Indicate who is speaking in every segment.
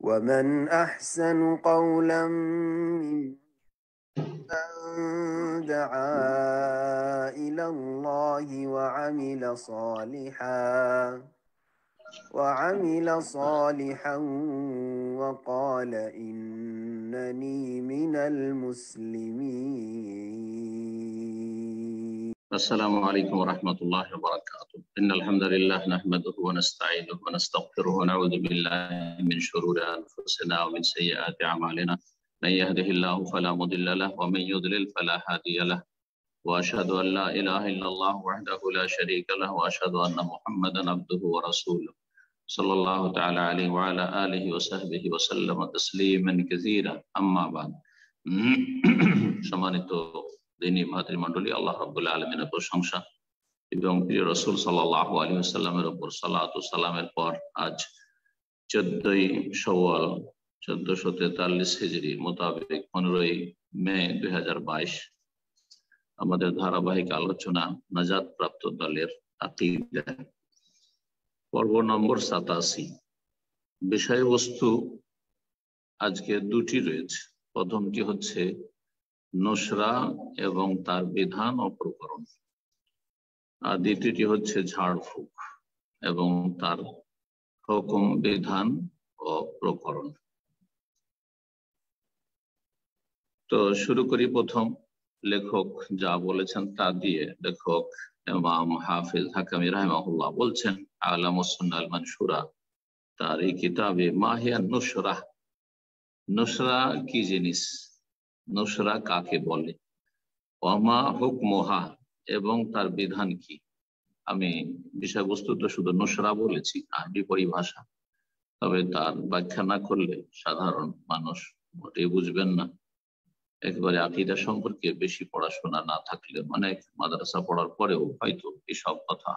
Speaker 1: ومن أحسن قولا ممن دعا إلى الله وعمل صالحا وقال إنني من المسلمين.
Speaker 2: السلام عليكم ورحمة الله وبركاته. إن الحمد لله نحمده ونستعينه ونستغفره ونعوذ بالله من شرور أنفسنا ومن سيئات أعمالنا من يهده الله فلا مضل له ومن يضلل فلا هادي له وأشهد أن لا إله إلا الله وحده لا شريك له وأشهد أن محمدا عبده ورسوله صلى الله تعالى عليه وعلى آله وصحبه وسلم تسليما كثيرا أما بعد. সম্মানিত দিনী ভাতৃমণ্ডলী, আল্লাহ রাব্বুল আলামিনের প্রশংসা এবং প্রিয় রাসূল সাল্লাল্লাহু আলাইহি ওয়াসাল্লামের উপর সালাত ও সালামের পর আজ 14ই শাওয়াল 1443 হিজরি মোতাবেক 15ই মে 2022 আমাদের ধারাবাহিক আলোচনা নাজাত প্রাপ্ত দলের আকীদা পর্ব নম্বর 87। বিষয়বস্তু আজকে দুটি রয়েছে। প্রথমটি হচ্ছে নুসরা এবং তার বিধান ও প্রকরণ, আর দ্বিতীয়টি হচ্ছে ঝাড়ফুঁক এবং তার হুকুম, বিধান ও প্রকরণ। তো শুরু করি প্রথম লেখক যা বলেছেন তা দিয়ে। লেখক ইমাম হাফিজ হাকামি রাহিমাহুল্লাহ বলছেন, আলামুস সুন্নাহ আল মানশুরা, তার এই কিতাবে মাহিয়া নুসরা, নুসরা কি জিনিস, নুসরা কাকে বলে, ওয়ামা হুকমুহা এবং তার বিধান কি। আমি বিষয়বস্তু তো শুধু নুসরা বলেছি, আরবি পরিভাষা, তবে তার ব্যাখ্যা না করলে সাধারণ মানুষ মোটেই বুঝবেন না। একেবারে আকীদা সম্পর্কে বেশি পড়াশোনা না থাকলে, অনেক মাদ্রাসা পড়ার পরেও হয়তো এসব কথা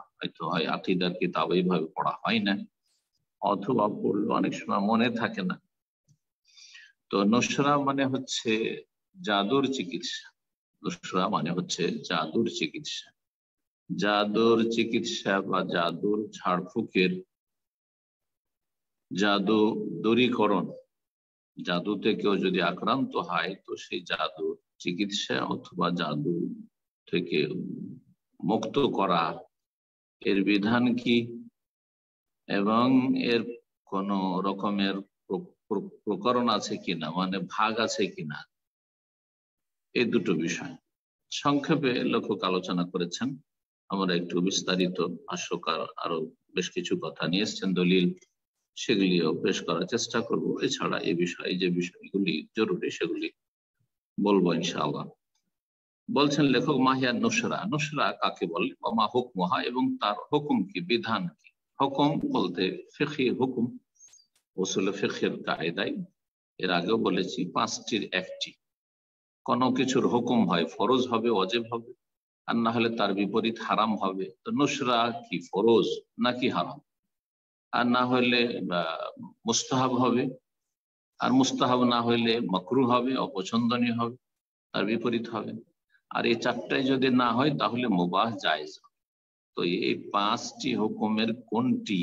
Speaker 2: হয় আকীদার কিতাব এইভাবে পড়া হয় না, অথবা পড়লে অনেক সময় মনে থাকে না। তো নুসরা মানে হচ্ছে জাদুর চিকিৎসা। নুসরা মানে হচ্ছে জাদুর চিকিৎসা। জাদুর চিকিৎসা বা জাদুর ঝাড়ফুঁকের, জাদু দূরীকরণ। জাদুতে কেউ যদি আক্রান্ত হয় তো সেই জাদু চিকিৎসা অথবা জাদু থেকে মুক্ত করা, এর বিধান কি এবং এর কোন রকমের প্রকরণ আছে কিনা, মানে ভাগ আছে কিনা, এই দুটো বিষয় সংক্ষেপে লেখক আলোচনা করেছেন। আমরা একটু বিস্তারিত ভাষ্যকার আরো বেশ কিছু কথা নিয়ে এসছেন, দলিল, সেগুলিও পেশ করার চেষ্টা করব। এছাড়া এই বিষয়ে যে বিষয়গুলি জরুরি সেগুলি বলবো ইনশাআল্লাহ। বলছেন লেখক, মাহিয়া নুসরা, নুসরা কাকে বলে, ওমা হুকমুহা এবং তার হুকুম কি, বিধান কি। হুকুম বলতে ফিকহি হুকুম, উসুল ফিকহের কায়দায় এর আগেও বলেছি 5টির একটি। কোনো কিছুর হুকুম হয় ফরজ হবে, ওয়াজিব হবে, আর না হলে তার বিপরীত হারাম হবে। তো নুসরা কি ফরজ নাকি হারাম, আর না হলে মুস্তাহাব হবে, আর মুস্তাহাব না হইলে মাকরুহ হবে, অপছন্দনীয় হবে, তার বিপরীত হবে। আর এই 4টাই যদি না হয় তাহলে মুবাহ জায়েজ হবে। তো এই 5টি হুকুমের কোনটি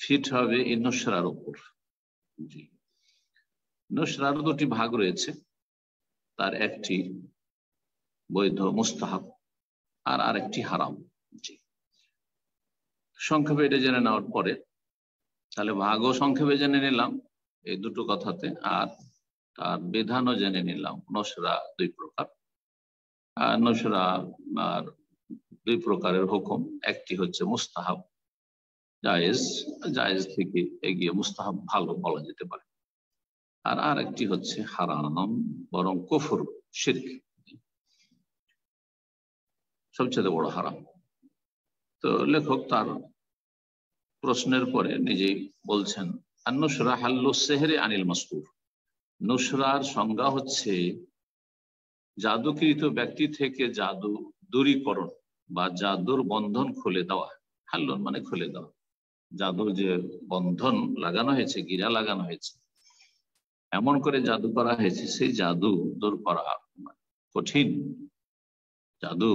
Speaker 2: ফিট হবে এই নুসরার উপর? জি, নুসরার দুটি ভাগ রয়েছে, তার একটি বৈধ মুস্তাহাব আর আরেকটি হারাম। জি, সংক্ষেপে এটা জেনে নেওয়ার পরে তাহলে ভাগও সংক্ষেপে জেনে নিলাম এই দুটো কথাতে, আর তার বিধানও জেনে নিলাম। নুসরা 2 প্রকার, আর নুসরা আর 2 প্রকারের হুকুম। একটি হচ্ছে মুস্তাহাব, জায়েজ, জায়েজ থেকে এগিয়ে মুস্তাহাব ভালো বলা যেতে পারে। আর আরেকটি হচ্ছে হারাম, বরং কুফর, শিরক, সবচেয়ে বড় হারাম। তো লেখক তার প্রশ্নের পরে নিজেই বলছেন, আন-নুসরা হাল্লু সেহরে আনিল মাসকুর। নুসরার সংজ্ঞা হচ্ছে জাদুকৃত ব্যক্তি থেকে জাদু দূরীকরণ বা জাদুর বন্ধন খুলে দেওয়া। হাল্লুন মানে খুলে দেওয়া। জাদুর যে বন্ধন লাগানো হয়েছে, গিরা লাগানো হয়েছে, এমন করে জাদু করা হয়েছে, সেই জাদু দূর করা কঠিন। জাদু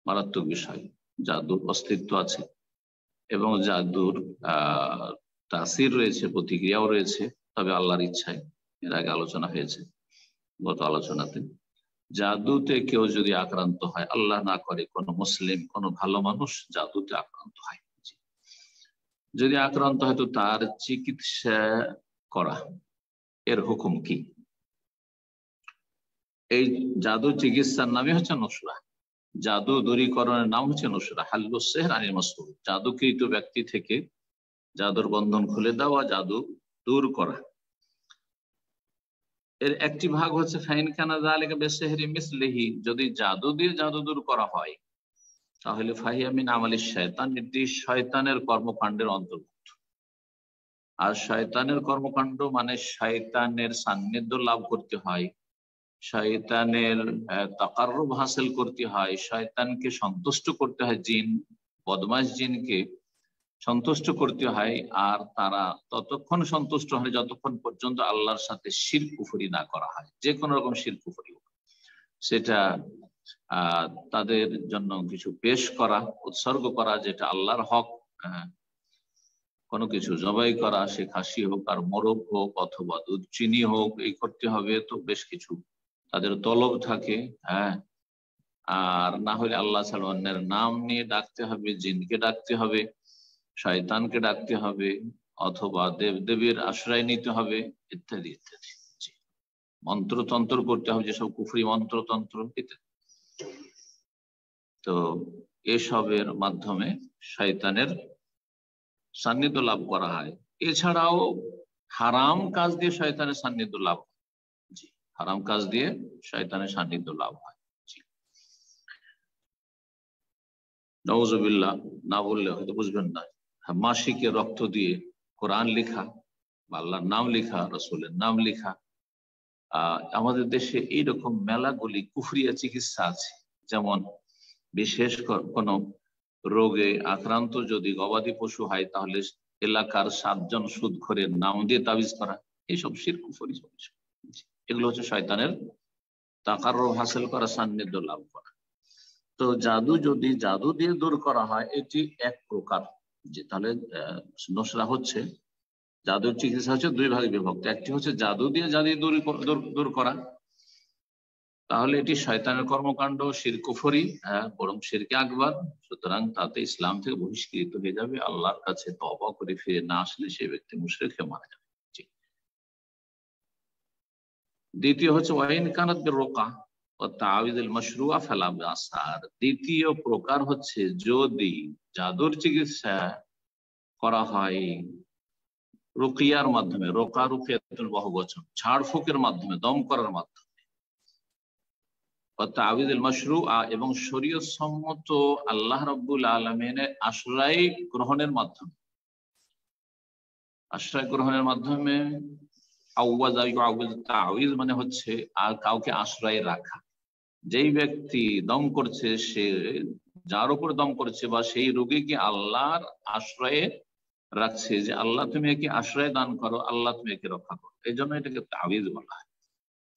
Speaker 2: মারাত্মক বিষয়, জাদুর অস্তিত্ব আছে এবং জাদুর তাসির রয়েছে, প্রতিক্রিয়াও রয়েছে, তবে আল্লাহর ইচ্ছায়। এর আগে আলোচনা হয়েছে গত আলোচনাতে। জাদুতে কেউ যদি আক্রান্ত হয়, আল্লাহ না করে কোন মুসলিম, কোন ভালো মানুষ জাদুতে আক্রান্ত হয়, যদি আক্রান্ত হয় তো তার চিকিৎসা করা এর হুকুম কি? এই জাদু চিকিৎসার নামই হচ্ছে নুসরা। জাদু দূরীকরণের নাম হচ্ছে নুসরা। হাল্লুস সিহর আনিল মাসরুর, জাদুকৃত ব্যক্তি থেকে জাদুর বন্ধন খুলে দেওয়া, জাদু দূর করা। এর একটি ভাগ হচ্ছে ফাইন কানা যালিকা বিসিহরি মিসলিহি, যদি জাদু দিয়ে জাদু দূর করা হয় তাহলে ফাহিয়া মিন আমালিশ শয়তান, এটি শয়তানের কর্মকাণ্ডের অন্তর্ভুক্ত। আর শয়তানের কর্মকাণ্ড মানে শয়তানের সান্নিধ্য লাভ করতে হয়, শয়তানের তাকাররুব হাসিল করতে হয়, শয়তানকে সন্তুষ্ট করতে হয়, জিন বদমাশ জিনকে সন্তুষ্ট করতে হয়। আর তারা ততক্ষণ সন্তুষ্ট হয় যতক্ষণ পর্যন্ত আল্লাহর সাথে শিরক কুফরি না করা হয়, যে কোনো রকম শিরক কুফরি হোক। সেটা তাদের জন্য কিছু পেশ করা, উৎসর্গ করা যেটা আল্লাহর হক, কোনো কিছু জবাই করা, সে খাসি হোক আর মোরগ হোক অথবা দুধ চিনি হোক, এই করতে হবে। তো বেশ কিছু তাদের তলব থাকে। আর না হলে আল্লাহ ছাড়া অন্যের নাম নিয়ে ডাকতে হবে, জিনকে ডাকতে হবে, শয়তানকে ডাকতে হবে, অথবা দেবদেবীর আশ্রয় নিতে হবে, ইত্যাদি ইত্যাদি। মন্ত্রতন্ত্র করতে হবে, যেসব কুফরি মন্ত্রতন্ত্র ইত্যাদি। তো এসবের মাধ্যমে শয়তানের সান্নিধ্য লাভ করা হয়। এছাড়াও হারাম কাজ দিয়ে শয়তানের সান্নিধ্য লাভ হয়। জি, হারাম কাজ দিয়ে শয়তানের সান্নিধ্য লাভ হয়। নাউজুবিল্লাহ, না বললে হয়তো বুঝবেন না। মাসিকে রক্ত দিয়ে কোরআন লেখা, আল্লাহর নাম লেখা, রসুলের নাম লেখা। আমাদের দেশে এইরকম মেলাগুলি কুফরিয়া চিকিৎসা আছে। যেমন বিশেষ কোন রোগে আক্রান্ত যদি গবাদি পশু হয় তাহলে এলাকার 7 জন সুদখোরের নাম দিয়ে তাবিজ করা, এইসব শিরক কুফরি। এগুলো হচ্ছে শয়তানের তাকাররুব হাসিল করা, সান্নিধ্য লাভ করা। তো জাদু যদি জাদু দিয়ে দূর করা হয়, এটি এক প্রকার। যে তাহলে নুসরা হচ্ছে, জাদুর চিকিৎসা হচ্ছে 2 ভাগে বিভক্ত। একটি হচ্ছে জাদু দিয়ে জাদু দূর করা, তাহলে এটি শয়তানের কর্মকাণ্ড, শিরক কুফরি, বরং শিরকে আকবার। সুতরাং তাতে ইসলাম থেকে বহিষ্কৃত হয়ে যাবে। আল্লাহর কাছে তওবা করে ফিরে না আসলে সেই ব্যক্তি মুশরিক হয়ে মারা যাবে। দ্বিতীয় হচ্ছে ওয়াইন কানাত বিররুকা ওয়া তাআউযুল মাশরুআ ফালা বাসার। দ্বিতীয় প্রকার হচ্ছে যদি জাদুর চিকিৎসা করা হয় রুকিয়ার মাধ্যমে, রোকা রুকিয়াতুল বহুবচন, ঝাড়ফুঁকের মাধ্যমে, দম করার মাধ্যমে, তাআউযুল মাশরুআ এবং শরীয়ত সম্মত আল্লাহ রাব্বুল আলামিনের আশ্রয় গ্রহণের মাধ্যমে, আশ্রয় গ্রহণের মাধ্যমে। তাআউযুজ মানে হচ্ছে আর কাউকে আশ্রয় রাখা। যেই ব্যক্তি দম করছে, সে যার উপর দম করছে বা সেই রোগীকে আল্লাহর আশ্রয়ে রাখছে, যে আল্লাহ তুমি একে আশ্রয় দান করো, আল্লাহ তুমি একে রক্ষা করো। এই জন্য এটাকে তাবিজ বলা হয়।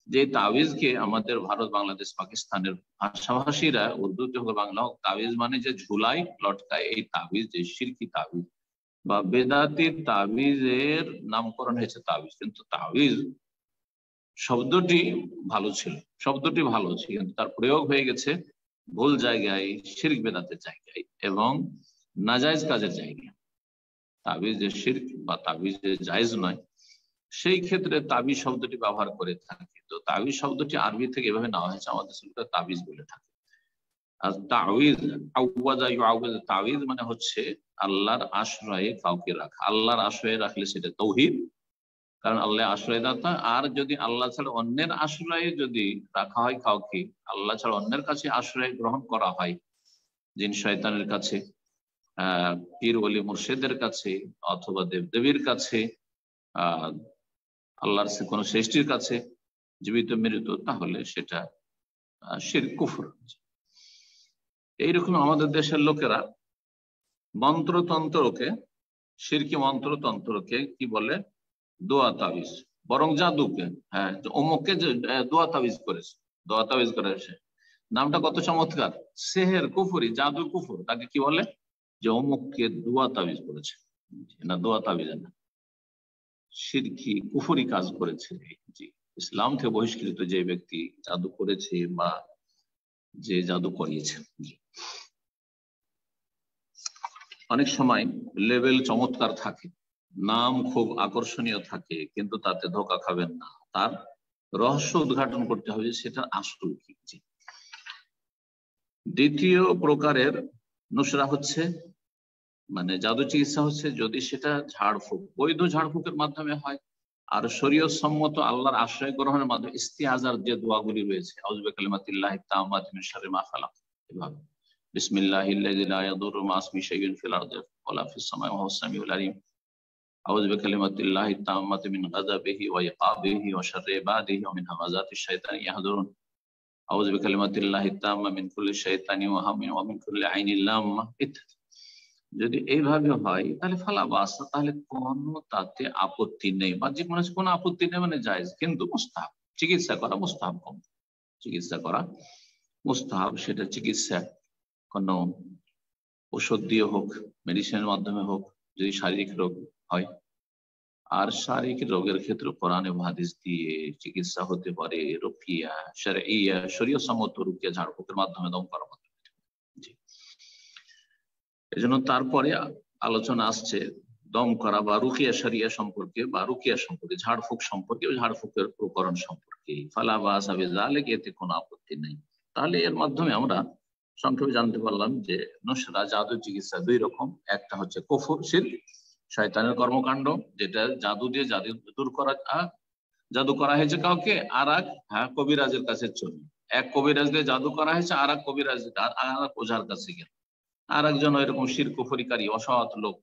Speaker 2: যে তাবিজকে আমাদের ভারত, বাংলাদেশ, পাকিস্তানের ভাষাভাষীরা, উর্দুতে হোক বাংলা হোক, তাবিজ মানে যে ঝুলাই লটকায়, এই তাবিজ, যে শিরকি তাবিজ বা বেদাতি তাবিজের নামকরণ হয়েছে তাবিজ। কিন্তু তাবিজ শব্দটি ভালো ছিল, শব্দটি ভালো ছিল, কিন্তু তার প্রয়োগ হয়ে গেছে ভুল জায়গায়, শিরক বেদাতের জায়গায় এবং নাজায়েজ কাজের জায়গায়। তাবিজ যে শিরক বা তাবিজ যে জায়েজ নয়, সেই ক্ষেত্রে তাবিজ শব্দটি ব্যবহার করে থাকে। তো তাবিজ শব্দটি আরবি থেকে এভাবে নেওয়া হয়েছে, আমাদের সেটা তাবিজ বলে থাকে। আর তাবিজ, তাবিজ মানে হচ্ছে আল্লাহর আশ্রয়ে কাউকে রাখা। আল্লাহর আশ্রয়ে রাখলে সেটা তৌহিদ, কারণ আল্লাহ আশ্রয়দাতা। আর যদি আল্লাহ ছাড়া অন্যের আশ্রয়ে যদি রাখা হয় কাউকে, আল্লাহ ছাড়া অন্যের কাছে আশ্রয় গ্রহণ করা হয়, জিন শয়তানের কাছে, পীর ওলি মুর্শিদের কাছে, অথবা দেবদেবীর কাছে, আল্লাহর কোন সৃষ্টির কাছে, জীবিত মৃত, তাহলে সেটা শিরক কুফর। এইরকম আমাদের দেশের লোকেরা মন্ত্রতন্ত্রকে, শিরকি মন্ত্রতন্ত্রকে কি বলে? দোয়া তাবিজ। বরং জাদুকে, অমুককে দোয়া তাবিজ করেছে, দোয়া তাবিজ করেছে, নামটা কত চমৎকার! সেহের কুফরি, জাদু কুফর। তাকে কি বলে? যে অমুককে দোয়া তাবিজ করেছে, না দোয়া তাবিজ না, শিরকি কুফরি কাজ করেছে, জি, ইসলাম থেকে বহিষ্কৃত যে ব্যক্তি জাদু করেছে বা যে জাদু করিয়েছে। অনেক সময় লেভেল চমৎকার থাকে, নাম খুব আকর্ষণীয় থাকে, কিন্তু তাতে ধোকা খাবেন না, তার রহস্য উদ্ঘাটন করতে হবে সেটা আসল কি। দ্বিতীয় প্রকারের নুসরা হচ্ছে, মানে জাদু চিকিৎসা হচ্ছে, যদি সেটা ঝাড়ফুঁক, বৈধ ঝাড়ফুঁকের মাধ্যমে হয়, আর শরীয়ত সম্মত আল্লাহর আশ্রয় গ্রহণের মাধ্যমে ইস্তিআজার যে দোয়াগুলি রয়েছে, আউযু বিকালিমাতিল্লাহি তাম্মাতি মিন শাররি মা খালাক, এভাবে বিসমিল্লাহিল্লাযী লা ইয়াদুররু মা ইসমিহি শাইউন ফিল আরদি ওয়ালা ফিস সামাই ওয়া হুয়াস সামিউল আলিম, আউযু বিকালিমাতিল্লাহি তাম্মাতি মিন গাযাবিহি ওয়া ইকাবিহি ওয়া শাররি ইবাদিহি ওয়া মিন হামাযাতিশ শাইতানি ইয়াহযুরুন, আউযু বিকালিমাতিল্লাহি তাম্মা মিন কুল্লি শাইতানি ওয়া হামিন ওয়া মিন কুল্লি আইনিল লাম্মা ইত্যাদি। যদি এইভাবে হয় তাহলে ফালা বাস, তাহলে কোনো তাতে আপত্তি নেই, বা যে কোনো আপত্তি নেই, মানে জায়েজ, কিন্তু মুস্তাহাব চিকিৎসা করা, মুস্তাহাব কম চিকিৎসা করা মুস্তাহাব। সেটা চিকিৎসা কোনো ওষুধ দিয়ে হোক, মেডিসিনের মাধ্যমে হোক, যদি শারীরিক রোগ হয়। আর শারীরিক রোগের ক্ষেত্রে কোরআন এবং হাদিস দিয়ে চিকিৎসা হতে পারে, রুকিয়া শারঈয়া শরীয়ত সম্মত রুকিয়া ঝাড়ফুঁকের মাধ্যমে, দম করার মাধ্যমে। এজন্য তারপরে আলোচনা আসছে দম করা বা রুকিয়া শরিয়া সম্পর্কে, বা রুকিয়া সম্পর্কে, ঝাড়ফুঁক সম্পর্কে, ঝাড়ফুঁকের প্রকরণ সম্পর্কে। ফালা বাস বিযালিক, এতে কোনো আপত্তি নেই। তাহলে এর মাধ্যমে আমরা সংক্ষেপে জানতে পারলাম যে নুসরা জাদু চিকিৎসা দুই রকম, একটা হচ্ছে কুফর শিরক শয়তানের কর্মকাণ্ড, যেটা জাদু দিয়ে জাদু দূর করা, জাদু করা হয়েছে কাউকে, আর এক কবিরাজের কাছে চলে, এক কবিরাজ দিয়ে জাদু করা হয়েছে, আর এক কবিরাজ আর এক ওঝার কাছে গেল, আর একজন এরকম শিরক কুফরিকারী অসৎ লোক,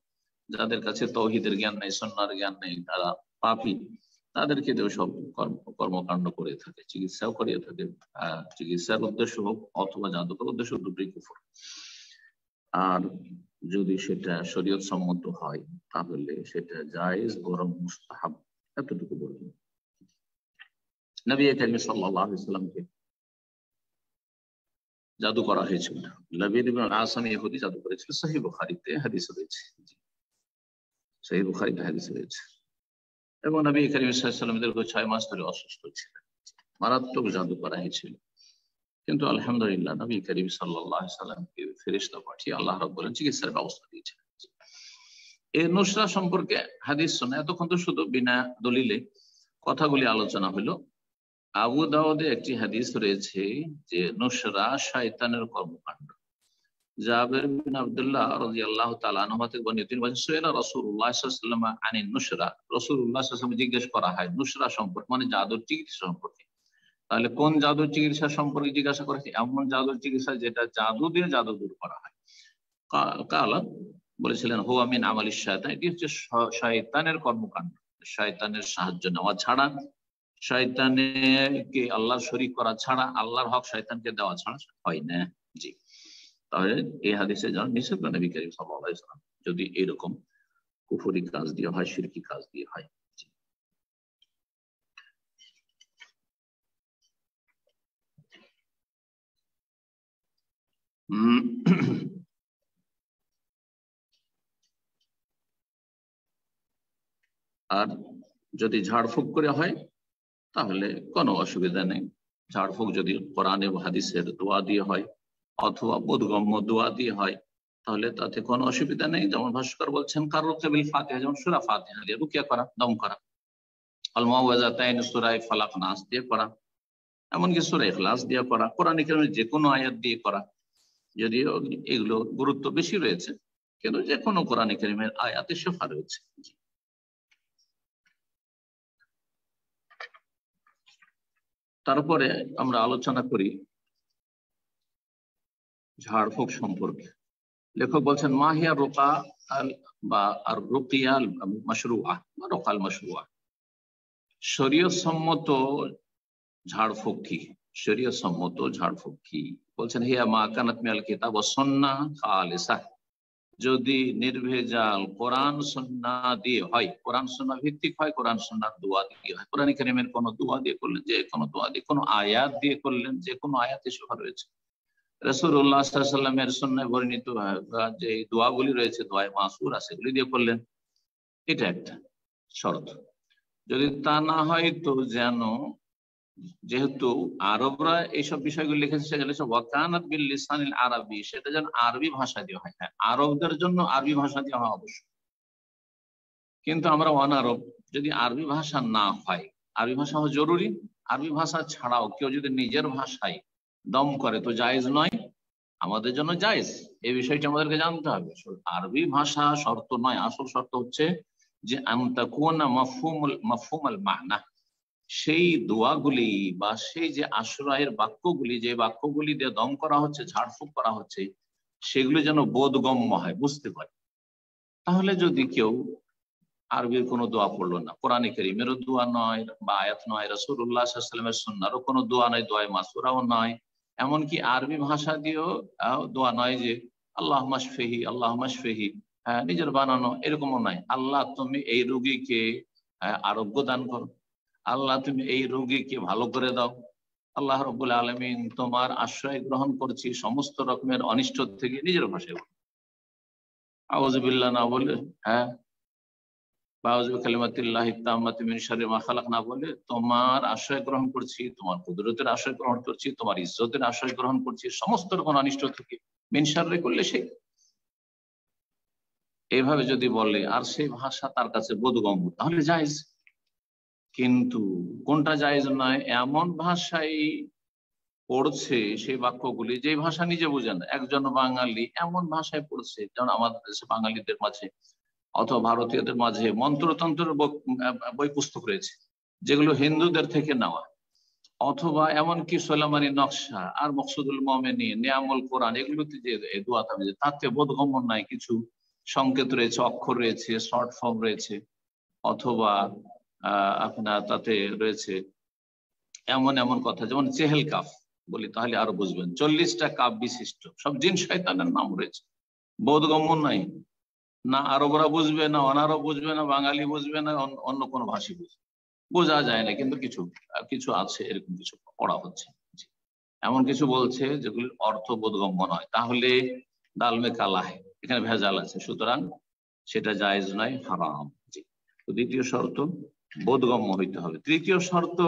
Speaker 2: যাদের কাছে তৌহিদের জ্ঞান নেই, সুন্নাহর জ্ঞান নেই, তারা পাপী, তাদেরকে দেও সব কর্মকাণ্ড করে থাকে, চিকিৎসাও করিয়ে থাকে। চিকিৎসার উদ্দেশ্য হোক অথবা জাদুকর উদ্দেশ্য, দুটোই কুফর। আর যদি সেটা শরীয়ত সম্মত হয় তাহলে সেটা জায়েজ, বরং মুস্তাহাব, এতটুকু বলবেন। নবী কারীম সাল্লাল্লাহু আলাইহি ওয়াসাল্লামকে জাদু করা হয়েছিল, লাবিদ ইবনে আল-আসাম ইহুদি জাদু করেছিল, সহিহ বুখারীতে হাদিস রয়েছে, সহিহ বুখারীতে হাদিস রয়েছে। এবং নবী কারীম সাল্লাল্লাহু আলাইহি ওয়াসাল্লাম দীর্ঘ 6 মাস ধরে অসুস্থ ছিলেন, মারাত্মক জাদু করা হয়েছিল, কিন্তু আলহামদুলিল্লাহ নবী কারীম সাল্লাল্লাহু আলাইহি ওয়াসাল্লামকে ফেরেশতা পাঠিয়ে আল্লাহ রাব্বুল আলামিন চিকিৎসার ব্যবস্থা দিয়েছেন। এই নুসরা সম্পর্কে হাদিস শোনা, এতক্ষণ তো শুধু বিনা দলিলে কথাগুলি আলোচনা হলো। আবু দাউদে একটি হাদিস রয়েছে যে নুসরা শয়তানের কর্মকাণ্ড। জাবের বিন আব্দুল্লাহ রাদিয়াল্লাহু তাআলা আনহু থেকে বর্ণিত, তিনি বলেন সুয়েলা রাসূলুল্লাহ সাল্লাল্লাহু আলাইহি ওয়াসাল্লাম আনিন নুসরা, রাসূলুল্লাহ সাল্লাল্লাহু আলাইহি ওয়াসাল্লাম জিজ্ঞেস করা হয় নুসরা সম্পর্কে, মানে জাদুর চিকিৎসা সম্পর্কে। তাহলে কোন জাদুর চিকিৎসা সম্পর্কে জিজ্ঞাসা করেছে? এমন জাদুর চিকিৎসা যেটা জাদু দিয়ে জাদু দূর করা হয়। কালা বলেছিলেন হুয়া মিন আমালিশ শায়তান, এটি হচ্ছে শয়তানের কর্মকাণ্ড, শয়তানের সাহায্য নেওয়া ছাড়া, শয়তানকে আল্লাহর শরীক করা ছাড়া, আল্লাহর হক শয়তানকে দেওয়া ছাড়া হয় না। জি, তাহলে এই হাদিসে যেন নিষেধ করে নবী কারীম সাল্লাল্লাহু আলাইহি ওয়াসাল্লাম যদি এরকম কুফরি কাজ দিয়ে হয়, শিরকি কাজ দিয়ে হয়। আর যদি ঝাড়ফুঁক করে হয় তাহলে কোনো অসুবিধা নেই। ঝাড়ফুঁক যদি কোরআন এবং হাদিসের দোয়া দিয়ে হয় অথবা বোধগম্য দোয়া দিয়ে হয় তাহলে তাতে কোনো অসুবিধা নেই। যেমন ভাস্কর বলছেন কাররুকিয়া বিল ফাতিহা, যেমন সূরা ফাতিহা দিয়ে রুকিয়া করা, দম করা, আল মুআওয়াযাতাইন সূরা ফালাক নাস দিয়ে করা, এমনকি সূরা ইখলাস দিয়ে করা, কোরআনে কারীমের যে কোনো আয়াত দিয়ে করা, যদিও এগুলো গুরুত্ব বেশি রয়েছে, কিন্তু যে কোনো কোরআনে কারীমের আয়াতে শিফা রয়েছে। তারপরে আমরা আলোচনা করি ঝাড়ফুঁক সম্পর্কে। লেখক বলছেন মাহিয়া রুকা বা আর রুকিয়া মাশরুআ বা রুকাল মাশরুআ, শরীয়ত সম্মত ঝাড়ফুঁক কি? শরীয়ত সম্মত ঝাড়ফুঁক কি? বলছেন হিয়া মা কানাত মিনাল কিতাব ওয়াস সুন্নাহ খালিসা, যদি নির্ভেজাল কোরআন সুন্নাহ দিয়ে হয়, কোরআন সুন্নাহ ভিত্তিক হয়, কোরআন সুন্নাহর দোয়া দিয়ে হয়। কোরআন কারীমের কোনো দোয়া দিয়ে করলেন, যে কোনো দোয়া দিয়ে, কোনো আয়াত দিয়ে করলেন, যে কোনো আয়াতে শিফা রয়েছে। রাসূলুল্লাহ সাল্লাল্লাহু আলাইহি ওয়াসাল্লামের সুন্নাহে বর্ণিত যে দোয়াগুলি রয়েছে, দোয়া মাসুরা, সেগুলি দিয়ে করলেন, এটা একটা শর্ত। যদি তা না হয় তো যেন, যেহেতু আরবরা এইসব বিষয়গুলো লিখেছে সেগুলো সব ওয়াকানাত বিল লিসানিল আরবি, সেটা যেন আরবি ভাষা দিয়ে হয়। হ্যাঁ, আরবদের জন্য আরবি ভাষা দিয়ে হয় অবশ্যই, কিন্তু আমরা অনারব, যদি আরবি ভাষা না হয়, আরবি ভাষা হওয়া জরুরি। আরবি ভাষা ছাড়াও কেউ যদি নিজের ভাষায় দম করে তো জায়েজ নয়, আমাদের জন্য জায়েজ। এই বিষয়টি আমাদেরকে জানতে হবে। আরবি ভাষা শর্ত নয়, আসল শর্ত হচ্ছে যে আনতাকুনা মাফহুমুল মানা, সেই দোয়াগুলি বা সেই যে আশ্রয়ের বাক্যগুলি, যে বাক্যগুলি দিয়ে দম করা হচ্ছে, ঝাড়ফুঁক করা হচ্ছে, সেগুলি যেন বোধগম্য হয়, বুঝতে পারে। তাহলে যদি কেউ আরবির কোনো দোয়া পড়লো না, কোরআনে কারীমেরও দোয়া নয় বা আয়াত নয়, রাসূলুল্লাহ সাল্লাল্লাহু আলাইহি ওয়াসাল্লামের সুন্নাহরও কোনো দোয়া নয়, দোয়া মাসুরাও নয়, এমনকি আরবি ভাষা দিয়েও দোয়া নয় যে আল্লাহ মাশফিহি আল্লাহ মাশফিহি, নিজের বানানো এরকমও নয়। আল্লাহ তুমি এই রোগীকে আরোগ্য দান করো, আল্লাহ তুমি এই রোগীকে ভালো করে দাও, আল্লাহ রাব্বুল আলামিন তোমার আশ্রয় গ্রহণ করছি সমস্ত রকমের অনিষ্ট থেকে, নিজের ভাষায় আউযু বিল্লাহ না বলে, না বলে তোমার আশ্রয় গ্রহণ করছি, তোমার কুদরতের আশ্রয় গ্রহণ করছি, তোমার ইজ্জতের আশ্রয় গ্রহণ করছি সমস্ত রকম অনিষ্ট থেকে, মিন শাররি করলে সে এইভাবে যদি বলে আর সেই ভাষা তার কাছে বোধগম্য, তাহলে জায়েজ। কিন্তু কোনটা জায়েজ নয়? এমন ভাষায় পড়ছে সেই বাক্যগুলি যে ভাষা নিজে বুঝেন, একজন বাঙালি এমন ভাষায় পড়ছে, যেমন আমাদের দেশে বাঙালিদের মাঝে অথবা ভারতীয়দের মাঝে মন্ত্রতন্ত্রের বই পুস্তক রয়েছে যেগুলো হিন্দুদের থেকে নেওয়া, অথবা এমনকি সোলামানি নকশা আর মকসুদুল মোমেনিন, নিয়ামুল কোরআন, এগুলোতে যে দোয়া থাকবে তাতে বোধগম্য নাই, কিছু সংকেত রয়েছে, অক্ষর রয়েছে, শর্ট ফর্ম রয়েছে, অথবা আপনার তাতে রয়েছে এমন এমন কথা, যেমন চেহেল কাফ বলি, তাহলে আরো বুঝবেন, 40টা কাফ বিশিষ্ট সব জিন শয়তানের নাম রয়েছে, বোধগম্য নাই। না আরবরা বুঝবে, না অনারব বুঝবে, না বাঙালি বুঝবে, না অন্য কোনো ভাষী বুঝবে, বোঝা যায় না। কিন্তু কিছু কিছু আছে, এরকম কিছু পড়া হচ্ছে, এমন কিছু বলছে যেগুলির অর্থ বোধগম্য নয়, তাহলে ডালমে কালা হয়, এখানে ভেজাল আছে, সুতরাং সেটা জায়েজ নয়, হারাম। তো দ্বিতীয় শর্ত বোধগম্য হইতে হবে। তৃতীয় শর্ত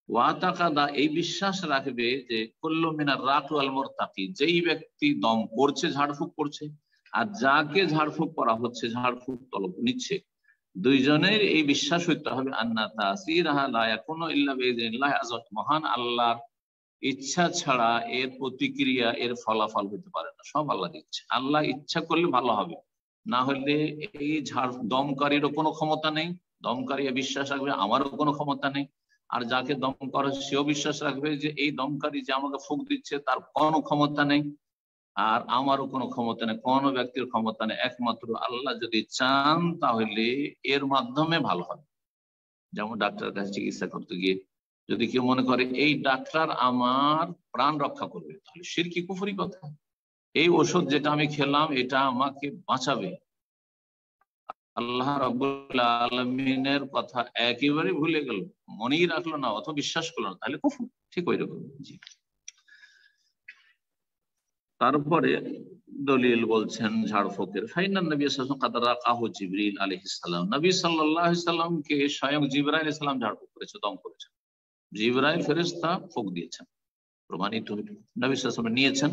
Speaker 2: ওয়াতাকাদা, এই বিশ্বাস রাখবে যে কুল্লু মিনার রাক ওয়াল মুরতাকি, যেই ব্যক্তি দম করছে, ঝাড়ফুঁক করছে, আর যাকে ঝাড়ফুঁক করা হচ্ছে, ঝাড়ফুঁক তলব নিচ্ছে, দুইজনের এই বিশ্বাস হইতে হবে আন্না তাসিরহা লা ইয়াকুনু ইল্লা বিইذنিল্লাহ আযওয়া, মহান আল্লাহর ইচ্ছা ছাড়া এর প্রতিক্রিয়া, এর ফলাফল হতে পারে না, সব আল্লাহর ইচ্ছা। আল্লাহ ইচ্ছা করলে ভালো হবে, না হলে এই দমকারীরও কোনো ক্ষমতা নেই, দমকারী বিশ্বাস রাখবে আমারও কোনো ক্ষমতা নেই, আর যাকে দম করে সেও বিশ্বাস রাখবে যে এই দমকারী যে আমাকে ফুঁক দিচ্ছে তার কোনো ক্ষমতা নেই, আর আমারও কোনো ক্ষমতা নেই, কোনো ব্যক্তির ক্ষমতা নেই, একমাত্র আল্লাহ যদি চান তাহলে এর মাধ্যমে ভালো হবে। যেমন ডাক্তারের কাছে চিকিৎসা করতে গিয়ে যদি কেউ মনে করে এই ডাক্তার আমার প্রাণ রক্ষা করবে, তাহলে শিরকি কুফরি কথা। এই ওষুধ যেটা আমি খেলাম এটা আমাকে বাঁচাবে, আল্লাহ রাব্বুল আলামিনের কথা একেবারে ভুলে গেল, মনেই রাখলো না অথবা বিশ্বাস করলো না, তাহলে কুফর। ঠিক ওই রকম। জি, তারপরে দলিল বলছেন ঝাড়ফুঁকের, ফাইনান নবী সাল্লাল্লাহু আলাইহি ওয়াসাল্লাম কাদ রাকাহু জিবরিল আলাইহিস সালাম, নবী সাল্লাল্লাহু আলাইহি সাল্লামকে স্বয়ং জিবরাইল আলাইহিস সালাম ঝাড়ফুঁক করেছে, দম করেছেন, জিবরাইল ফেরেশতা ফুঁক দিয়েছেন, প্রমাণিত নবী সাল্লাল্লাহু আলাইহি ওয়াসাল্লাম নিয়েছেন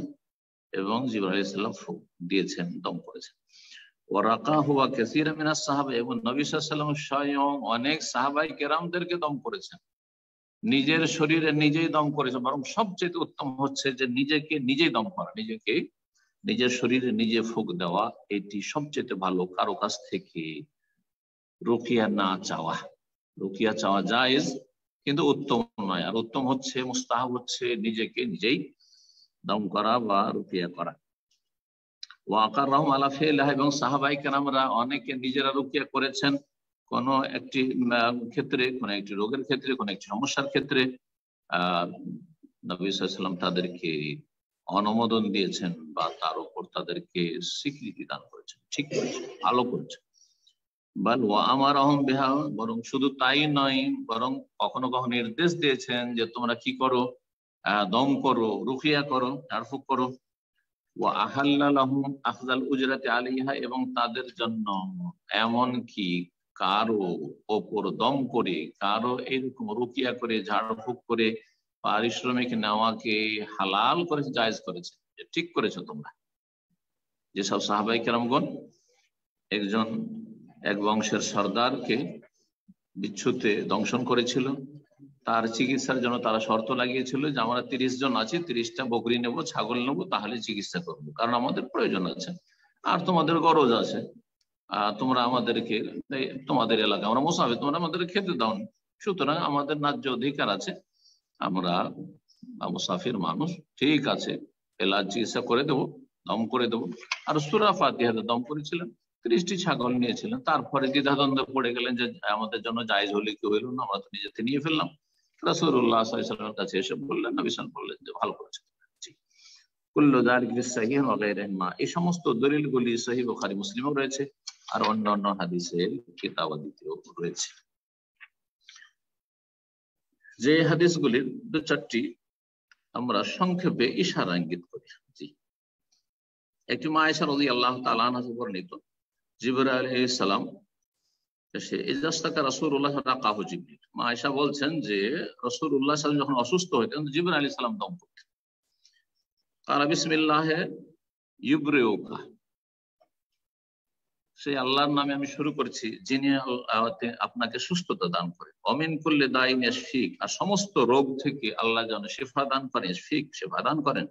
Speaker 2: এবং জিবরাইল আলাইহিস সালাম ফুঁক দিয়েছেন, দম করেছেন। ওয়া রাকাহু ওয়া কাসীরা মিনাস সাহাবা, এবং নবী সাল্লাল্লাহু আলাইহি ওয়াসাল্লাম স্বয়ং অনেক সাহাবায়ে কেরামদেরকে দম করেছেন, নিজের শরীরে নিজেই দম করেছেন। বরং সবচেয়ে উত্তম হচ্ছে যে নিজেকে নিজেই দম করা, নিজেকে নিজের শরীরে নিজে ফুঁক দেওয়া, এটি সবচেয়ে ভালো কারো কাছ থেকে রুকিয়া না চাওয়া। রুকিয়া চাওয়া জায়েজ কিন্তু উত্তম নয়, আর উত্তম হচ্ছে, মুস্তাহাব হচ্ছে নিজেকে নিজেই দম করা বা রুকিয়া করা। ওয়াকাররাহুম আলা ফিলিহা, এবং সাহাবায়ে কেরামরা অনেকে নিজেরা রুকিয়া করেছেন কোন একটি ক্ষেত্রে, কোন একটি রোগের ক্ষেত্রে, কোন একটি সমস্যার ক্ষেত্রে। নবী সাল্লাল্লাহু আলাইহি ওয়াসাল্লাম তাদেরকে অনুমোদন দিয়েছেন বা তার উপর তাদেরকে স্বীকৃতি দান করেছেন, ঠিক করেছেন, ভালো করেছেন। বাল ওয়া আমারহুম বিহা, বরং শুধু তাই নয়, বরং কখনো কখনো নির্দেশ দিয়েছেন যে তোমরা কি করো, দম করো, রুকিয়া করো, ঝাড়ফুঁক করো। ওয়া আহাল্লা লাহুম আখযাল উজরাতি আলাইহা, এবং তাদের জন্য এমন কি কারো ওপর দম করে, কারো এরকম রুকিয়া করে, ঝাড়ফুঁক করে পারিশ্রমিক নেওয়াকে হালাল করেছে, জায়েজ করেছে, ঠিক করেছো তোমরা। যেসব সাহাবাই কেরামগণ একজন এক বংশের সর্দারকে বিচ্ছুতে দংশন করেছিল, তার চিকিৎসার জন্য তারা শর্ত লাগিয়েছিল যে আমরা 30 জন আছি, 30টা বকরি নেব, ছাগল নেব, তাহলে চিকিৎসা করবো, কারণ আমাদের প্রয়োজন আছে আর তোমাদের গরজ আছে। তোমরা আমাদেরকে, তোমাদের এলাকা আমরা মুসাফির, তোমরা আমাদের খেতে দাও, সুতরাং আমাদের ন্যায্য অধিকার আছে, আমরা মুসাফির মানুষ, ঠিক আছে এলাজ চিকিৎসা করে দেবো, দম করে দেবো। আর সূরা ফাতিহাতে দম করেছিলেন, 30টি ছাগল নিয়েছিলেন। তারপরে দ্বিধাদ্বন্দ্বে পড়ে গেলেন যে আমাদের জন্য জায়েজ হলে কি হইল না, আমরা তো নিজেতে নিয়ে ফেললাম। রাসূলুল্লাহ সাল্লাল্লাহু আলাইহি ওয়াসাল্লামের কাছে এসে বললেন, নবী সাল্লাল্লাহু আলাইহি ওয়াসাল্লাম বললেন যে ভালো করেছেন। কুল্লু যালিকা ফিস সাহিহ ওয়া গায়রিহিমা, এই সমস্ত দলিলগুলি সহিহ বুখারী মুসলিমেও রয়েছে আর অন্যান্য হাদিসের কিতাবাদিতেও রয়েছে। যে হাদিসগুলির 2-4টি আমরা সংক্ষেপে ইশারা ইঙ্গিত করি। একটি মা আয়েশা রাদিয়াল্লাহু তাআলা আনহা থেকে বর্ণিত, জিবরাইল আলাইহিস সালাম এসে ইজাস্তাকা রাসূলুল্লাহ রাকাহু জিবরিল, মা আয়েশা বলছেন যে রাসূলুল্লাহ সাল্লাল্লাহু আলাইহি ওয়াসাল্লাম যখন অসুস্থ হতেন জিবরাইল আলাইহিস সালাম দম করতেন। কালা বিসমিল্লাহ ইউবরিউকা, সেই আল্লাহর নামে আমি শুরু করছি যিনি আপনাকে সুস্থতা দান করেন। অমিন কুল্লি দাইন ইয়াশফিক, আর সমস্ত রোগ থেকে আল্লাহ যেন শিফা দান করেন, ইয়াশফিক শিফা দান করেন।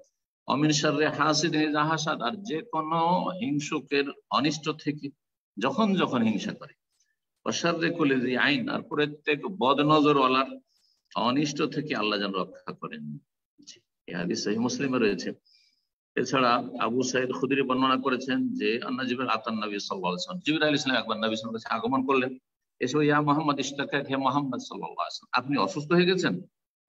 Speaker 2: অমিন শাররি হাসিদিন ইযা হাসাদ, আর যে কোনো হিংসুকের অনিষ্ট থেকে যখন যখন হিংসা করে। ওয়া শাররি কুল্লি যি আইন, আর প্রত্যেক বদনজরওয়ালার অনিষ্ট থেকে আল্লাহ যেন রক্ষা করেন। এই হাদিস সহিহ মুসলিমে রয়েছে। এছাড়া আবু সাঈদ খুদরি বর্ণনা করেছেন যে আন্না জিবরিল আতান নবী সাল্লাল্লাহু আলাইহি ওয়াসাল্লাম, জিবরাইল আলাইহিস সালাম একবার নবী সাল্লাল্লাহু আলাইহি ওয়াসাল্লামের কাছে আগমন করলেন, এসে ইয়া মুহাম্মদ ইশতাকাক, হে মুহাম্মদ সাল্লাল্লাহু আলাইহি ওয়াসাল্লাম আপনি অসুস্থ হয়ে গেছেন?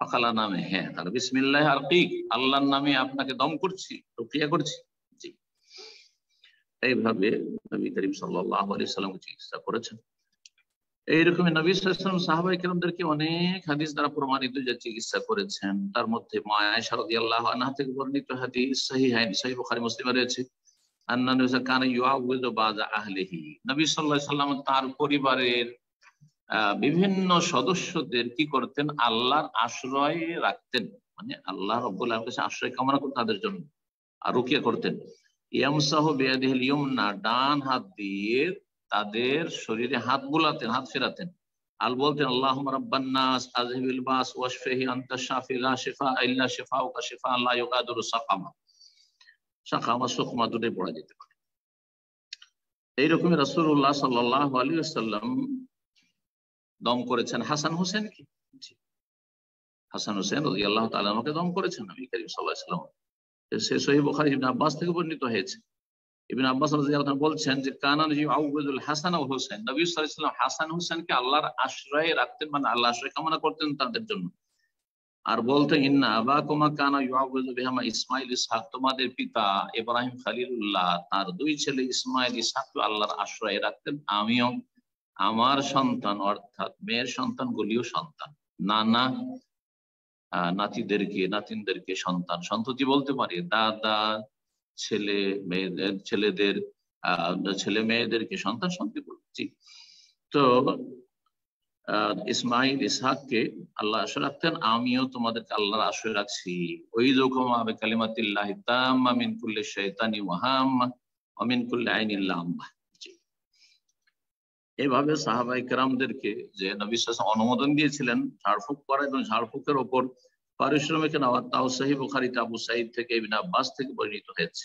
Speaker 2: ফাকালা নামে, হ্যাঁ, তাহলে বিসমিল্লাহ আরকিক, আল্লাহর নামে আপনাকে দম করছি, রুকিয়া করছি। জি, এইভাবে নবী করিম সাল্লাল্লাহু আলাইহি ওয়াসাল্লাম চিকিৎসা করেছেন। এইরকমই নবী সাল্লাল্লাহু আলাইহি ওয়াসাল্লাম সাহাবায়ে কেরামদেরকে অনেক হাদিস দ্বারা প্রমাণিত যে চিকিৎসা করেছেন। তার মধ্যে মা আয়েশা রাদিয়াল্লাহু আনহা থেকে বর্ণিত হাদিস সহিহাইন সহিহ বুখারী মুসলিমে রয়েছে, আন্না নবী কানা ইউআউযু বাযা আহলিহি, নবী সাল্লাল্লাহু আলাইহি ওয়াসাল্লাম তার পরিবারের বিভিন্ন সদস্যদের কি করতেন, আল্লাহর আশ্রয় রাখতেন, মানে আল্লাহ রাব্বুল আলামিনের কাছে আশ্রয় কামনা করতেন তাদের জন্য, আর রুকিয়া করতেন। ইয়ামসাহু বিয়াদিহিল ইয়ুমনা, ডান হাত দিয়ে তাদের শরীরে হাত বুলাতেন, হাত ফেরাতেন, আল বলতেন আল্লাহুম্মা রাব্বান নাস আযহিবিল বাস ওয়াশফিহি আনতা শাফি লা শিফা ইল্লা শিফাউকা শিফাআন লা ইউগাদিরু সাকামা, সাকামা সুকমা দুটোই পড়া যেতে পারে। এইরকমই রাসূলুল্লাহ সাল্লাল্লাহু আলাইহি ওয়াসাল্লাম দম করেছেন হাসান হোসেনকে, হাসান হোসেন রাদিয়াল্লাহু তাআলা আনহুকে দম করেছেন নবী করিম সাল্লাল্লাহু আলাইহি ওয়াসাল্লাম। সে সহিহ বুখারী ইবনে আব্বাস থেকে বর্ণিত হয়েছে। ইবনে আব্বাস রাদিয়াল্লাহু তাআলা বলছেন যে কানা ইউআউযুল হাসান ওয়া হুসাইন, নবী সাল্লাল্লাহু আলাইহি ওয়াসাল্লাম হাসান হোসেনকে আল্লাহর আশ্রয়ে রাখতেন, মানে আল্লাহ আশ্রয় কামনা করতেন তাদের জন্য, আর বলতেন ইন্না আবাকুমা কানা ইউআউযু বিহিমা ইসমাঈল ইসহাক, তোমাদের পিতা ইব্রাহিম খলিলুল্লাহ তার 2 ছেলে ইসমাঈল ইসহাককে আল্লাহর আশ্রয়ে রাখতেন, আমিও আমার সন্তান অর্থাৎ মেয়ের সন্তানগুলিও সন্তান, নানা নাতিদেরকে নাতিনদেরকে সন্তান, সন্ততি বলতে পারি, দাদা ছেলে মেয়েদের ছেলেদের ছেলে মেয়েদেরকে সন্তান সন্ততি বলছি। তো ইসমাইল ইসহাককে আল্লাহ আশ্রয় রাখতেন, আমিও তোমাদেরকে আল্লাহর আশ্রয় রাখছি। ওই যুকুমা বিকালিমাতিল্লাহি তাম্মা মিন কুল্লি শাইতানি ওয়া হাম্মা ওয়া মিন কুল্লি আইনিল লাম্মা। এভাবে সাহাবায়ে কেরামদেরকে যে নবী সাল্লাল্লাহু আলাইহি ওয়াসাল্লাম অনুমোদন দিয়েছিলেন ঝাড়ফুঁক করা এবং ঝাড়ফুঁকের ওপর পারিশ্রমিক নেওয়া, তাও সহিহ বুখারীতে আবু সাঈদ থেকে ইবনে আব্বাস থেকে বর্ণিত হয়েছে।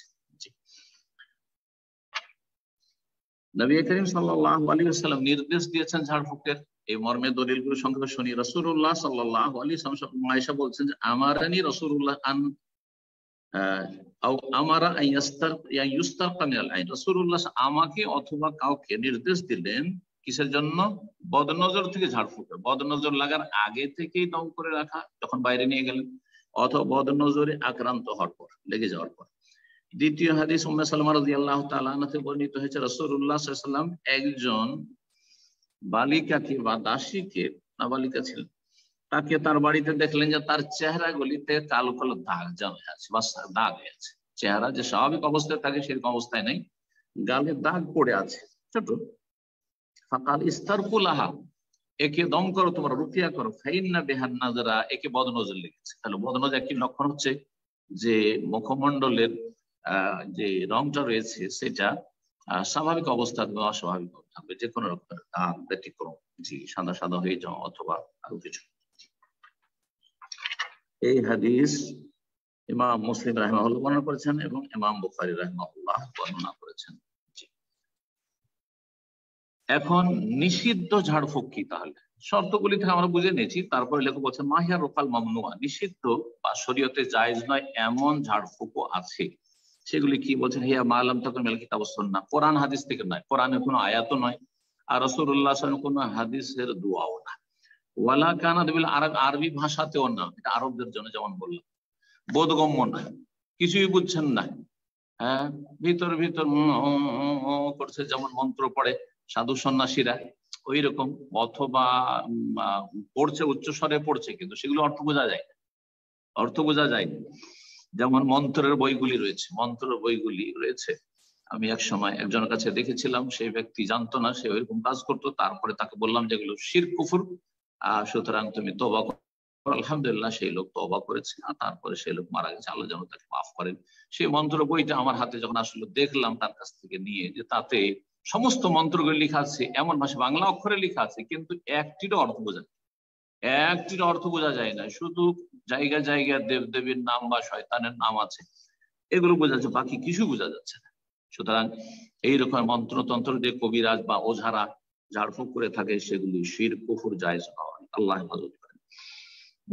Speaker 2: নবী করিম সাল্লাল্লাহু আলাইহি ওয়াসাল্লাম নির্দেশ দিয়েছেন ঝাড়ফুঁকের, এই মর্মে দলিলগুলো সংক্ষেপে শুনি। রাসূলুল্লাহ সাল্লাল্লাহু আলাইহি ওয়াসাল্লাম আয়েশা বলছেন যে আমারানি রাসূলুল্লাহ আন আমারা ইউস্তারকা মিনাল আইন, রাসূলুল্লাহ আমাকে অথবা কাউকে নির্দেশ দিলেন কিসের জন্য, বদনজর থেকে ঝাড়ফুঁক, বদনজর লাগার আগে থেকেই দম করে রাখা যখন বাইরে নিয়ে গেলেন, অথবা বদনজরে আক্রান্ত হওয়ার পর, লেগে যাওয়ার পর। দ্বিতীয় হাদিস উম্মে সালমা রাদিয়াল্লাহু তাআলা আনহা থেকে বর্ণিত হয়েছে, রাসূলুল্লাহ সাল্লাল্লাহু আলাইহি ওয়াসাল্লাম একজন বালিকাকে বা দাসীকে, নাবালিকা ছিলেন, তাকে তার বাড়িতে দেখলেন যে তার চেহারা গুলিতে কালো কালো দাগ জমে আছে বা দাগ হয়ে আছে, চেহারা যে স্বাভাবিক অবস্থায় থাকে সেরকম অবস্থায় নেই, গালে দাগ পড়ে আছে ছোট। ফাকাল ইস্তারকুলাহা, একে দম করো, তোমরা রুকিয়া করো, ফাইন্না বিহান নাজরা, একে বদনজর লেগেছে। তাহলে বদনজর একটি লক্ষণ হচ্ছে যে মুখমণ্ডলের যে রংটা রয়েছে সেটা স্বাভাবিক অবস্থা অস্বাভাবিক থাকবে, যে কোনো রকমের দাগ ব্যতিক্রম, জি, সাদা সাদা হয়ে যাওয়া অথবা আরো কিছু। এই হাদিস ইমাম মুসলিম রাহিমাহুল্লাহ বর্ণনা করেছেন এবং ইমাম বুখারী রাহিমাহুল্লাহ বর্ণনা করেছেন। এখন নিষিদ্ধ ঝাড়ফুঁক কি? তাহলে শর্তগুলি থেকে আমরা বুঝে নিয়েছি। তারপরে লেখক বলছেন মাহিয়া রোকাল মামনুয়া, নিষিদ্ধ বা শরীয়তে জায়েজ নয় এমন ঝাড়ফুঁকও আছে। সেগুলি কি বলছেন? হিয়া মালাম তাকুন মিনাল কিতাব ওয়াস সুন্নাহ, কোরআন হাদিস থেকে নয়, কোরআনের কোনো আয়াতও নয়, আর রাসূলুল্লাহ সাল্লাল্লাহু আলাইহি ওয়াসাল্লাম কোনো হাদিসের দোয়াও না, ওয়ালা কানাত বিল আরব, আরবি ভাষাতেও না, এটা আরবদের জন্য, যেমন বললাম বোধগম্য না, কিছুই বুঝছেন না, হ্যাঁ, ভিতর ভিতর করছে, যেমন মন্ত্র পড়ে সাধু সন্ন্যাসীরা ওই রকম, অথবা পড়ছে উচ্চস্বরে পড়ছে, কিন্তু সেগুলো অর্থ বোঝা যায়, অর্থ বোঝা যায়। যেমন মন্ত্রের বইগুলি রয়েছে, মন্ত্রের বইগুলি রয়েছে, আমি এক সময় একজনের কাছে দেখেছিলাম, সেই ব্যক্তি জানতো না, সে ওইরকম কাজ করতো। তারপরে তাকে বললাম যেগুলো শিরক কুফর, সুতরাং তুমি তওবা করো। আলহামদুলিল্লাহ সেই লোক তওবা করেছে, আর তারপরে সেই লোক মারা গেছে, আল্লাহ যেন তাকে মাফ করেন। সেই মন্ত্র বইটা আমার হাতে যখন আসলে দেখলাম তার কাছ থেকে নিয়ে, যে তাতে সমস্ত মন্ত্রগুলি লেখা আছে, এমন ভাষা বাংলা অক্ষরে লেখা আছে, কিন্তু একটিরও অর্থ বোঝা যায়, একটির অর্থ বোঝা যায় না, শুধু জায়গা জায়গায় দেবদেবীর নাম বা শয়তানের নাম আছে, এগুলো বোঝা যাচ্ছে, বাকি কিছু বোঝা যাচ্ছে না। সুতরাং এইরকম মন্ত্রতন্ত্র যে কবিরাজ বা ওঝারা ঝাড়ফুঁক করে থাকে, সেগুলি শিরক কুফর জায়েজ নয়, আল্লাহ হেফাজত করেন।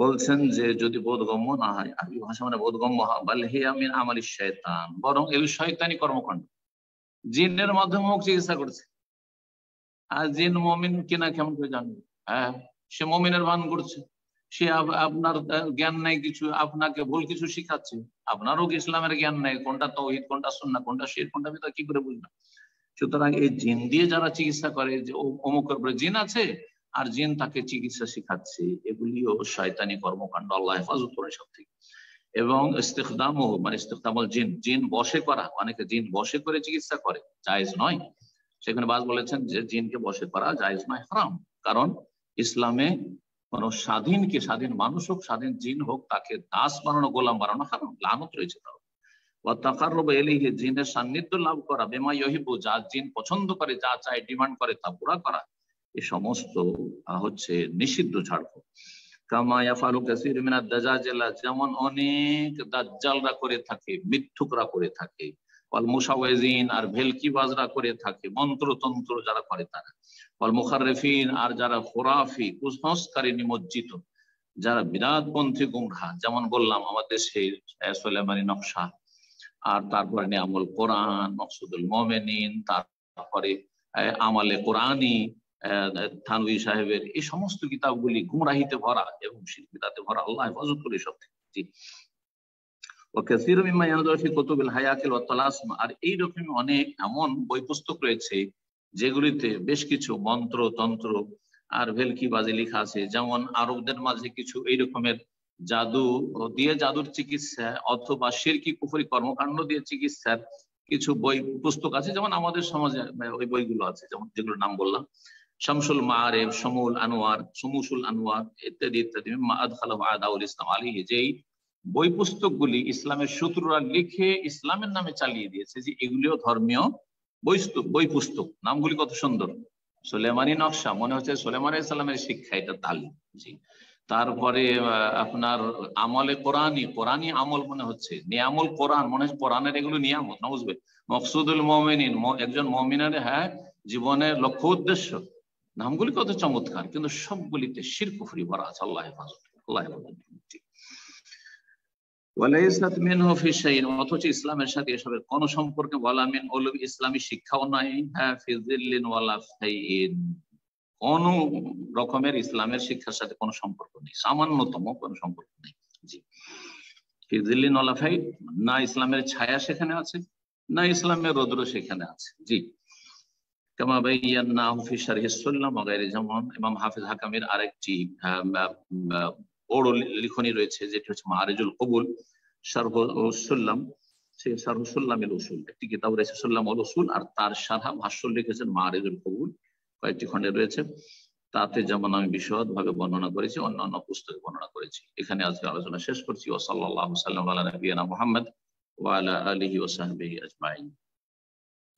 Speaker 2: বলছেন যে যদি বোধগম্য না হয়, আরবি ভাষা মানে বোধগম্য হয়, বাল হিয়া মিন আমালিশ শয়তান, বরং এগুলো শয়তানি কর্মকাণ্ড, জিনের মাধ্যমে হোক চিকিৎসা করছে। আর জিন মমিন কিনা কেমন করে জানবে? হ্যাঁ, সে মমিনের ভান করছে, সে আপনার জ্ঞান নেই কিছু, আপনাকে ভুল কিছু শিখাচ্ছে, আপনারও ইসলামের জ্ঞান নেই, কোনটা তাওহীদ, কোনটা সুন্নাহ, কোনটা শিরক, কোনটা বিদআত, কি করে বুঝবেন? সুতরাং এই জিন দিয়ে যারা চিকিৎসা করে, যে অমুকের উপরে জিন আছে আর জিন তাকে চিকিৎসা শিখাচ্ছে, এগুলিও শয়তানি কর্মকাণ্ড, আল্লাহ হেফাজত করে সব থেকে। এবং ইস্তেখদাম, মানে ইস্তেখদামুল জিন, জিন বশে করা, অনেকে জিন বশে করে চিকিৎসা করে, জায়েজ নয়। সেখানে বাজ বলেছেন যে জিনকে বশে করা জায়েজ নয়, হারাম। কারণ ইসলামে কোন স্বাধীনকে, স্বাধীন মানুষ হোক, স্বাধীন জিন হোক, তাকে দাস বানানো, গোলাম বানানো হারাম, লানত রয়েছে তার। জিনের সান্নিধ্য লাভ করা, বেমা ইহিবু, যা জিন পছন্দ করে, যা চায়, ডিমান্ড করে, তা পুরা করা, এ সমস্ত হচ্ছে নিষিদ্ধ ঝাড়ফুঁক। কামা ইয়াফআলু কাসীরুম মিনাদ দাজাজিলা, যেমন অনেক দাজ্জালরা করে থাকে, মিথ্যুকরা করে থাকে, ওয়াল মুশাওয়িজিন, আর ভেলকিবাজরা করে থাকে, মন্ত্রতন্ত্র যারা করে তারা, ওয়াল মুখাররিফিন, আর যারা খুরাফি, কুসংস্কারে নিমজ্জিত, যারা বিরাটপন্থী গুমরাহ, যেমন বললাম আমাদের সেই সুলাইমানি নকশা, আর তারপরে নিয়ামুল কোরআন, মকসুদুল মোমেনিন, তারপরে আমালে কোরআনী থানভী সাহেবের, এই সমস্ত কিতাবগুলি গুমরাহিতে ভরা এবং শিরক বিদআতে ভরা, আল্লাহ হেফাজত করে সব থেকে। জি, ও কাসীরু মিম্মা ইয়ানযুরু ফি কুতুবিল হায়াকিল ওয়াত তালাসম, আর এইরকম অনেক এমন বই পুস্তক রয়েছে যেগুলিতে বেশ কিছু মন্ত্র তন্ত্র আর ভেলকিবাজি লেখা আছে। যেমন আরবদের মাঝে কিছু এই রকমের জাদু দিয়ে, জাদুর চিকিৎসা অথবা শিরকি কুফরি কর্মকাণ্ড দিয়ে চিকিৎসার কিছু বই পুস্তক আছে, যেমন আমাদের সমাজে ওই বইগুলো আছে, যেমন যেগুলোর নাম বললাম, শামসুল মাআরিফ, শামুল আনোয়ার, শামসুল আনোয়ার, ইত্যাদি ইত্যাদি, মিম্মা আদখালাহু আদাউল ইসলাম আলাইহি, যেই বই পুস্তকগুলি ইসলামের শত্রুরা লিখে ইসলামের নামে চালিয়ে দিয়েছে, যে এগুলিও ধর্মীয় বই পুস্তক। নামগুলি কত সুন্দর, সুলেমানি নকশা, মনে হচ্ছে সুলেমান আলাইহিস সালামের শিক্ষা, এটা তালিম। জি, তারপরে আপনার আমলে কোরআনী, কোরআনী আমল মনে হচ্ছে, নিয়ামুল কোরআন মনে হচ্ছে কোরআনের এগুলো নিয়ামত, না বুঝবে, মকসুদুল মুমিনিন, একজন মুমিনের হ্যাঁ জীবনের লক্ষ্য উদ্দেশ্য, নামগুলি কত চমৎকার, কিন্তু সবগুলিতে শিরক কুফরি ভরা আছে, আল্লাহ হেফাজত, আল্লাহ হেফাজত। ওয়ালাইসাত মিনহু ফি শাইইন, অথচ ইসলামের সাথে এসবের কোন সম্পর্ক, ওয়ালা মিন উলুম, ইসলামী শিক্ষাও নাই, হ্যাঁ, ফি যিল্লিন ওয়ালা ফাইইন, কোন রকমের ইসলামের শিক্ষার সাথে কোনো সম্পর্ক নেই, সামান্যতম কোনো সম্পর্ক নেই। জি, ফি যিল্লিন ওয়ালা ফাইইন, না ইসলামের ছায়া সেখানে আছে, না ইসলামের রৌদ্র সেখানে আছে। জি, কামা বায়ান্নাহু ফি শারহিস সুন্নাহ ওয়া গায়রি, যেমন ইমাম হাফিজ হাকামের আরেকটি বড় লিখনী রয়েছে, যেটি হচ্ছে মাআরিজুল কবুল, শারহুস সুল্লাম, সেই শারহুস সুল্লামিল উসুল একটি কিতাব রয়েছে, সুল্লামুল উসুল, আর তার শারহ ভাষ্য লিখেছেন মাআরিজুল কবুল, কয়েকটি খণ্ডে রয়েছে, তাতে যেমন আমি বিশদভাবে বর্ণনা করেছি, অন্যান্য পুস্তকে বর্ণনা করেছি। এখানে আজকে আলোচনা শেষ করছি। ওয়া সাল্লাল্লাহু সাল্লাম আলা নবিয়িনা মুহাম্মদ ওয়া আলা আলিহি ওয়া সাহবিহি আজমাইন।